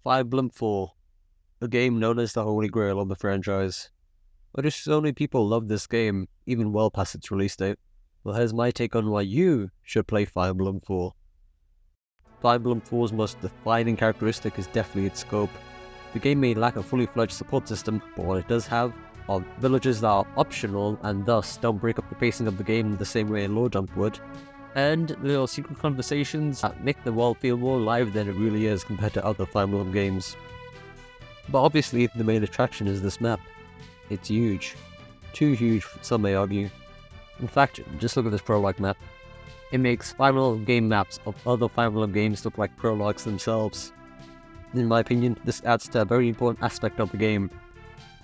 Fire Emblem 4, a game known as the Holy Grail of the franchise. Why do so many people love this game, even well past its release date? Well, here's my take on why you should play Fire Emblem 4. Fire Emblem 4's most defining characteristic is definitely its scope. The game may lack a fully fledged support system, but what it does have are villages that are optional and thus don't break up the pacing of the game the same way a low jump would, and little secret conversations that make the world feel more alive than it really is compared to other Fire Emblem games. But obviously the main attraction is this map. It's huge. Too huge, some may argue. In fact, just look at this prologue map. It makes Fire Emblem game maps of other Fire Emblem games look like prologues themselves. In my opinion, this adds to a very important aspect of the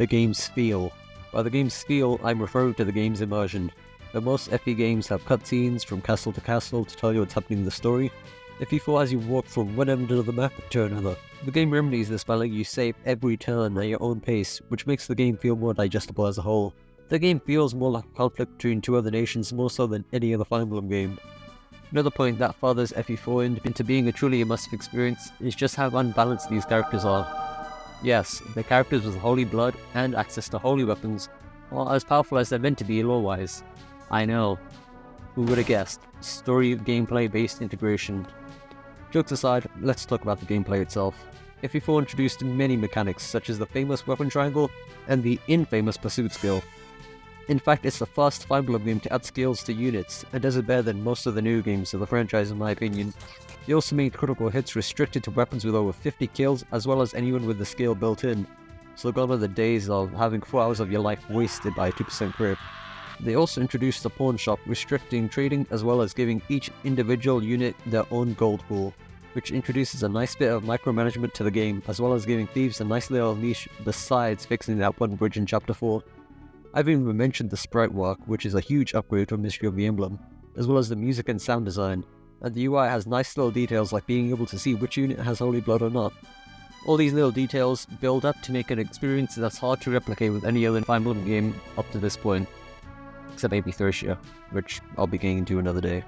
game's feel. By the game's feel, I'm referring to the game's immersion. But most FE games have cutscenes from castle to castle to tell you what's happening in the story. FE4 has you walk from one end of the map to another. The game remedies this by letting you save every turn at your own pace, which makes the game feel more digestible as a whole. The game feels more like a conflict between two other nations more so than any other Fire Emblem game. Another point that fathers FE4 into being a truly immersive experience is just how unbalanced these characters are. Yes, the characters with holy blood and access to holy weapons are as powerful as they're meant to be lore-wise. I know. Who would have guessed? Story gameplay based integration. Jokes aside, let's talk about the gameplay itself. FE4 introduced many mechanics such as the famous weapon triangle and the infamous pursuit skill. In fact, it's the first Fire Emblem game to add skills to units, and does it better than most of the new games of the franchise in my opinion. They also made critical hits restricted to weapons with over 50 kills, as well as anyone with the skill built in, so gone are the days of having 4 hours of your life wasted by a 2% crit. They also introduced the pawn shop, restricting trading as well as giving each individual unit their own gold pool, which introduces a nice bit of micromanagement to the game, as well as giving thieves a nice little niche besides fixing that one bridge in Chapter 4. I've even mentioned the sprite work, which is a huge upgrade from Mystery of the Emblem, as well as the music and sound design, and the UI has nice little details like being able to see which unit has holy blood or not. All these little details build up to make an experience that's hard to replicate with any other Fire Emblem game up to this point. Except maybe Thracia, which I'll be getting into another day.